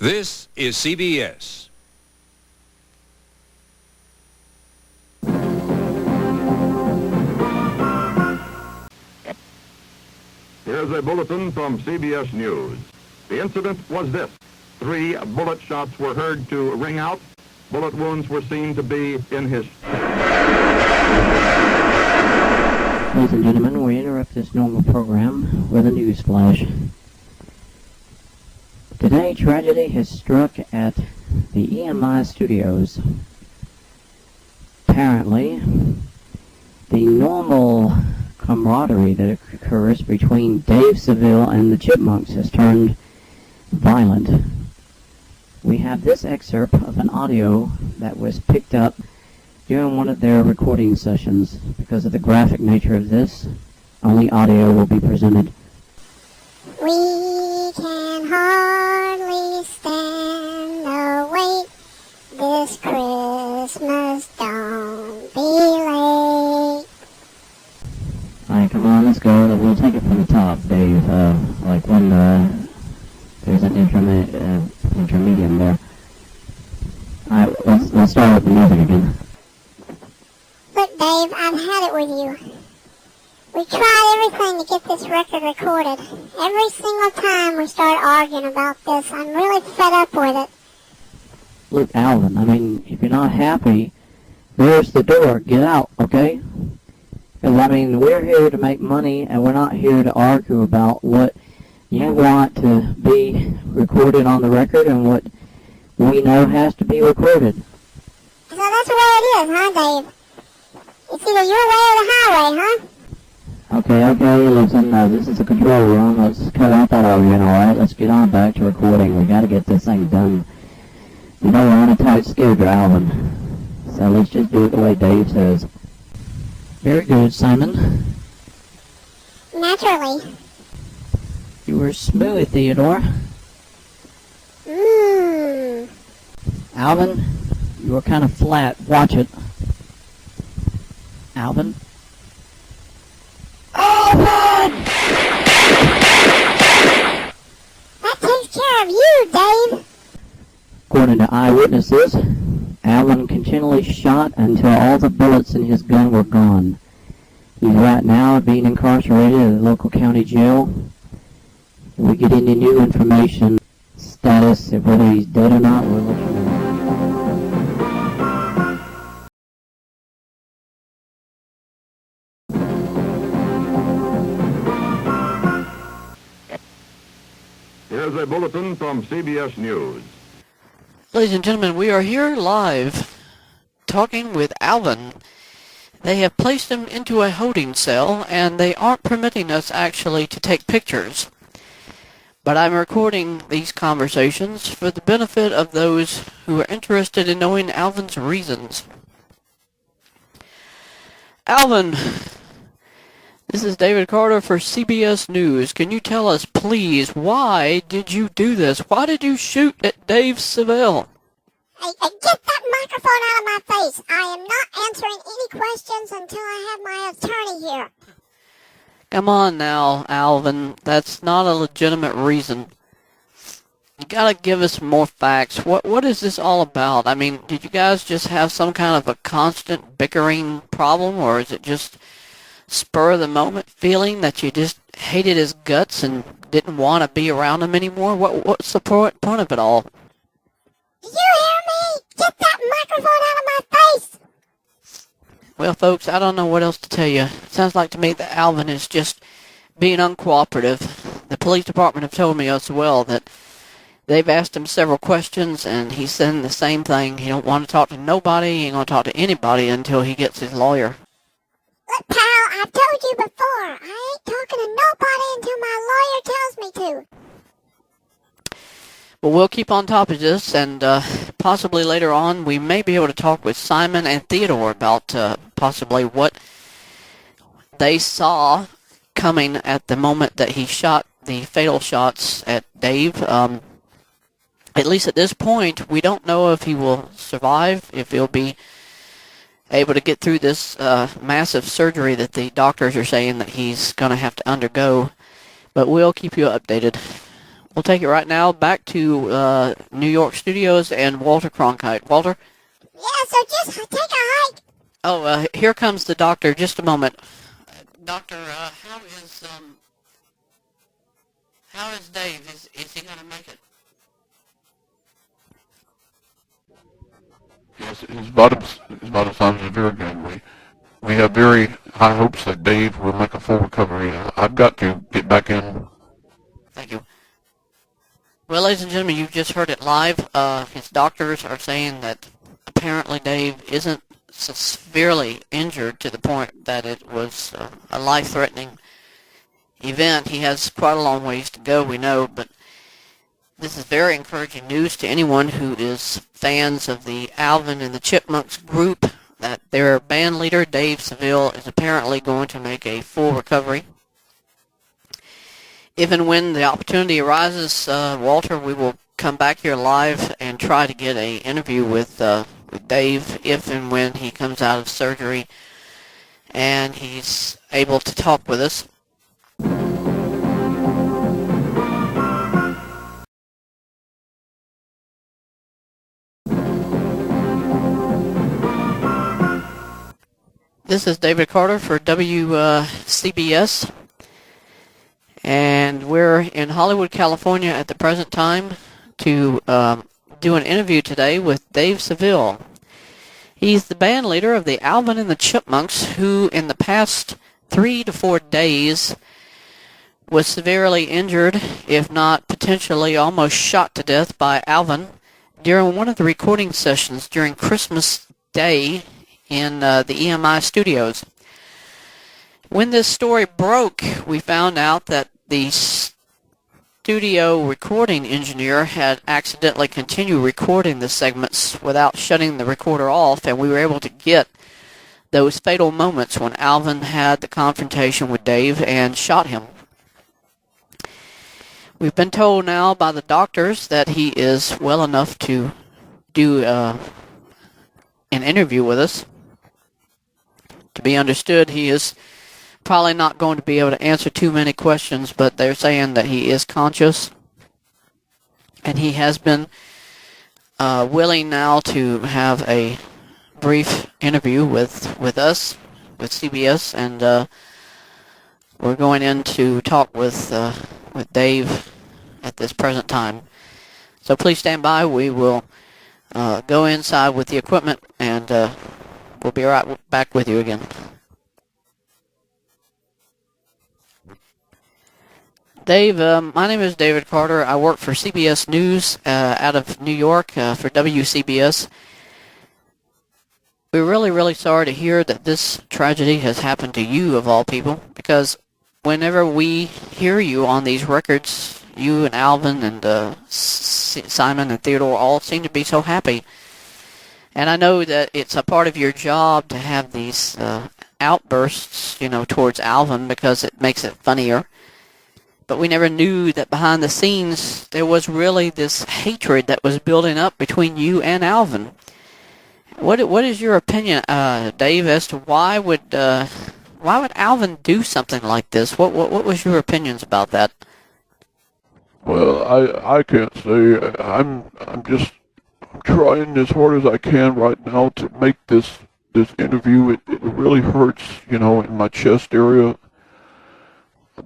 This is CBS. Here's a bulletin from CBS News. The incident was this. 3 bullet shots were heard to ring out. Bullet wounds were seen to be in his... Ladies and gentlemen, we interrupt this normal program with a news flash. Today, tragedy has struck at the EMI studios. Apparently, the normal camaraderie that occurs between Dave Seville and the Chipmunks has turned violent. We have this excerpt of an audio that was picked up during one of their recording sessions. Because of the graphic nature of this, only audio will be presented. We can hardly stand the wait this Christmas, don't be late. Alright, come on, let's go. We'll take it from the top, Dave. Like when there's an intermediate there. Alright, let's start with the music again. Look, Dave, I've had it with you. We tried everything to get this record recorded. Every single time we start arguing about this, I'm really fed up with it. Look, Alvin, I mean, if you're not happy, there's the door. Get out, okay? Because, I mean, we're here to make money, and we're not here to argue about what you want to be recorded on the record and what we know has to be recorded. So that's the way it is, huh, Dave? It's either your way or the highway, huh? Okay, listen, this is the control room. Let's cut out that arguing, alright? Let's get on back to recording. We gotta get this thing done. You know, we're on a tight schedule, Alvin. So let's just do it the way Dave says. Very good, Simon. Naturally. You were smooth, Theodore. Alvin, you were kind of flat. Watch it. Alvin? Alvin! That takes care of you, Dave. According to eyewitnesses, Alvin continually shot until all the bullets in his gun were gone. He's right now being incarcerated at the local county jail. If we get any new information, status, of whether he's dead or not, we'll let you know. Here's a bulletin from CBS News. Ladies and gentlemen, we are here live talking with Alvin. They have placed him into a holding cell, and they aren't permitting us actually to take pictures. But I'm recording these conversations for the benefit of those who are interested in knowing Alvin's reasons. Alvin, this is David Carter for CBS News. Can you tell us, please, why did you do this? Why did you shoot at Dave Seville? Hey, get that microphone out of my face. I am not answering any questions until I have my attorney here. Come on now, Alvin. That's not a legitimate reason. You gotta give us more facts. What is this all about? I mean, did you guys just have some kind of a constant bickering problem, or is it just spur of the moment feeling that you just hated his guts and didn't want to be around him anymore? What's the point of it all? Did you hear me? Get that microphone out of my face! Well, folks, I don't know what else to tell you. It sounds like to me that Alvin is just being uncooperative. The police department have told me as well that they've asked him several questions, and he's saying the same thing. He don't want to talk to nobody. He ain't going to talk to anybody until he gets his lawyer. Look, pal, I've told you before. I ain't talking to nobody until my lawyer tells me to. Well, we'll keep on top of this, and possibly later on we may be able to talk with Simon and Theodore about possibly what they saw coming at the moment that he shot the fatal shots at Dave. At least at this point, we don't know if he will survive, if he'll be able to get through this massive surgery that the doctors are saying that he's going to have to undergo. But we'll keep you updated. we'll take it right now back to New York studios and Walter Cronkite. Walter? Yeah, so just take a hike. Oh, here comes the doctor. Just a moment. Doctor, how is Dave? Is he going to make it? Yes, his vital signs are very good. We have very high hopes that Dave will make a full recovery. I've got to get back in. Thank you. Well, ladies and gentlemen, you've just heard it live. His doctors are saying that apparently Dave isn't severely injured to the point that it was a life-threatening event. He has quite a long ways to go, we know, but this is very encouraging news to anyone who is fans of the Alvin and the Chipmunks group, that their band leader, Dave Seville, is apparently going to make a full recovery. If and when the opportunity arises, Walter, we will come back here live and try to get an interview with Dave if and when he comes out of surgery and he's able to talk with us. This is David Carter for WCBS, and we're in Hollywood, California at the present time to do an interview today with Dave Seville. He's the band leader of the Alvin and the Chipmunks, who in the past 3 to 4 days was severely injured, if not potentially almost shot to death by Alvin during one of the recording sessions during Christmas Day in the EMI studios. When this story broke, we found out that the studio recording engineer had accidentally continued recording the segments without shutting the recorder off, and we were able to get those fatal moments when Alvin had the confrontation with Dave and shot him. We've been told now by the doctors that he is well enough to do an interview with us. To be understood, he is probably not going to be able to answer too many questions, but they're saying that he is conscious, and he has been willing now to have a brief interview with us, with CBS, and we're going in to talk with Dave at this present time. So please stand by. We will go inside with the equipment, and we'll be right back with you again. Dave, my name is David Carter. I work for CBS News out of New York for WCBS. We're really, really sorry to hear that this tragedy has happened to you, of all people, because whenever we hear you on these records, you and Alvin and Simon and Theodore all seem to be so happy. And I know that it's a part of your job to have these outbursts, towards Alvin, because it makes it funnier. But we never knew that behind the scenes there was really this hatred that was building up between you and Alvin. What is your opinion, Dave, as to why would Alvin do something like this? What was your opinions about that? Well, I can't say. I'm just trying as hard as I can right now to make this interview. It really hurts, in my chest area.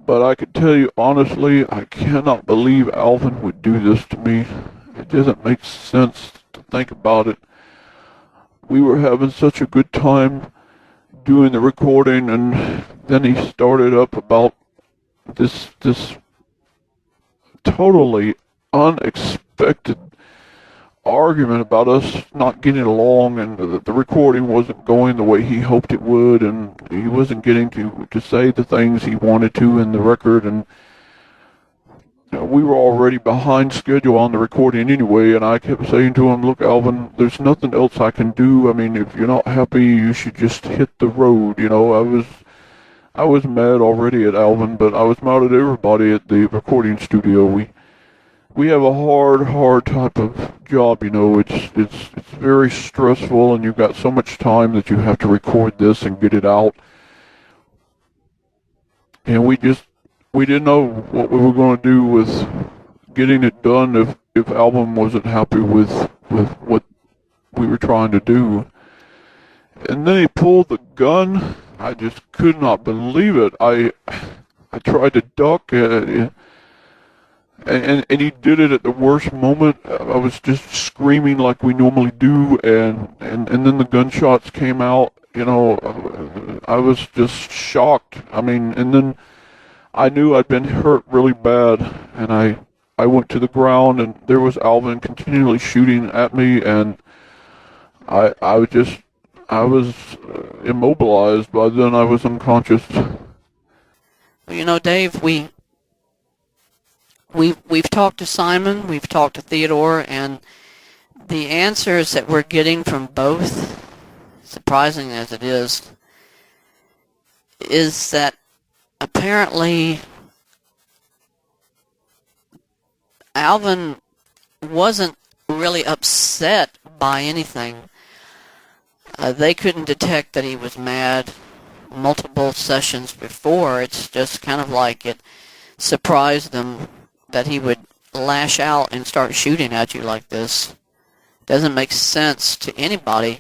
But I can tell you honestly, I cannot believe Alvin would do this to me. It doesn't make sense to think about it. We were having such a good time doing the recording, and then he started up about this totally unexpected argument about us not getting along, and the recording wasn't going the way he hoped it would, and he wasn't getting to say the things he wanted to in the record, and we were already behind schedule on the recording anyway, and I kept saying to him, look, Alvin, there's nothing else I can do. I mean, if you're not happy, you should just hit the road. I was mad already at Alvin, but I was mad at everybody at the recording studio. We have a hard type of job, it's very stressful, and you've got so much time that you have to record this and get it out. And we didn't know what we were going to do with getting it done if Alvin wasn't happy with what we were trying to do. And then he pulled the gun. I just could not believe it. I tried to duck, and he did it at the worst moment. I was just screaming like we normally do, and then the gunshots came out. You know, I was just shocked. I mean, and then I knew I'd been hurt really bad, and I went to the ground, and there was Alvin continually shooting at me, and I was immobilized. By then I was unconscious. Well, you know, Dave, we've talked to Simon, we've talked to Theodore, and the answers that we're getting from both, surprising as it is that apparently Alvin wasn't really upset by anything. They couldn't detect that he was mad multiple sessions before. It's just kind of like it surprised them that he would lash out and start shooting at you like this. Doesn't make sense to anybody.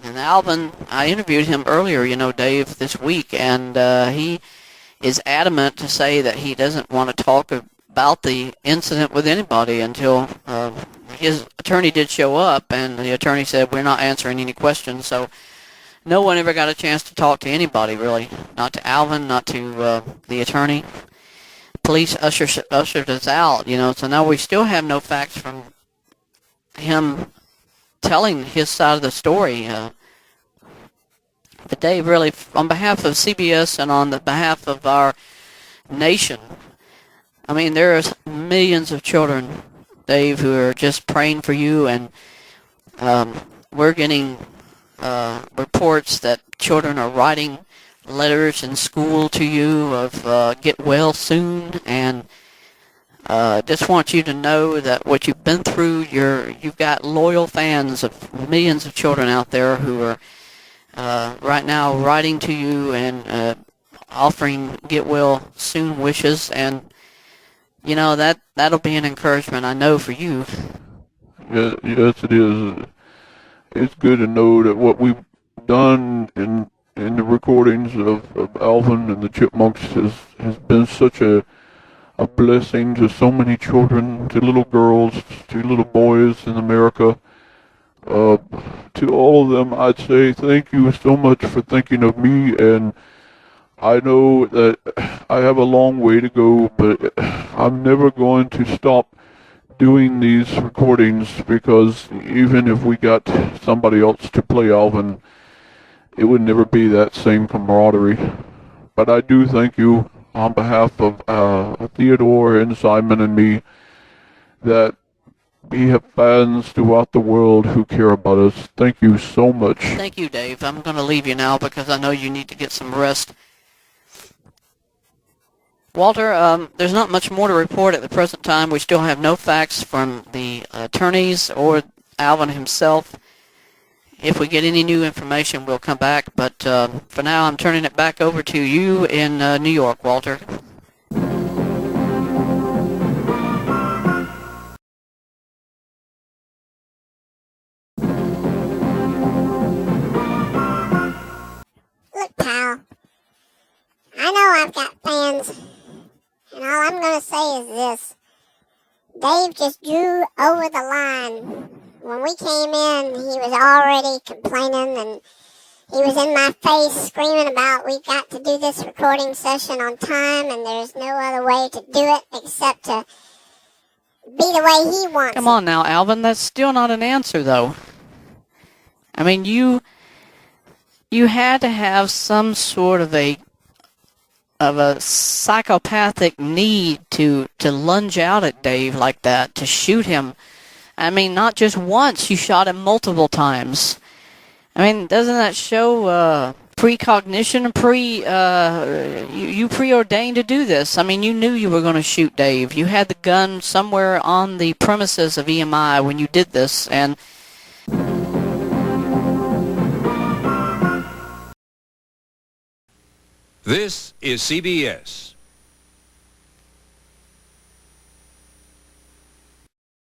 And Alvin, I interviewed him earlier, you know, Dave, this week, and he is adamant to say that he doesn't want to talk about the incident with anybody until his attorney did show up, and the attorney said, we're not answering any questions, so no one ever got a chance to talk to anybody, really. Not to Alvin, not to the attorney. Police ushered us out, you know, so now we still have no facts from him telling his side of the story. But Dave, really, on behalf of CBS and on the behalf of our nation, I mean, there's millions of children, Dave, who are just praying for you, and we're getting reports that children are writing letters in school to you of get well soon, and just want you to know that what you've been through, you've got loyal fans of millions of children out there who are right now writing to you and offering get well soon wishes, and you know that'll be an encouragement, I know, for you. Yes, it is. It's good to know that what we've done in the recordings of Alvin and the Chipmunks has been such a blessing to so many children, to little girls, to little boys in America. To all of them, I'd say thank you so much for thinking of me, and I know that I have a long way to go, but I'm never going to stop doing these recordings, because even if we got somebody else to play Alvin, it would never be that same camaraderie. But I do thank you on behalf of Theodore and Simon and me, that we have fans throughout the world who care about us. Thank you so much. Thank you, Dave. I'm going to leave you now because I know you need to get some rest. Walter, there's not much more to report at the present time. We still have no facts from the attorneys or Alvin himself. If we get any new information, we'll come back. But for now, I'm turning it back over to you in New York, Walter. Look, pal, I know I've got fans, and all I'm going to say is this. Dave just drew over the line. When we came in, he was already complaining, and he was in my face screaming about we've got to do this recording session on time, and there's no other way to do it except to be the way he wants it. Come on now, Alvin, that's still not an answer, though. I mean, you had to have some sort of a psychopathic need to lunge out at Dave like that, to shoot him. I mean, not just once, you shot him multiple times. I mean, doesn't that show precognition? You preordained to do this. I mean, you knew you were going to shoot Dave. You had the gun somewhere on the premises of EMI when you did this, and This is CBS.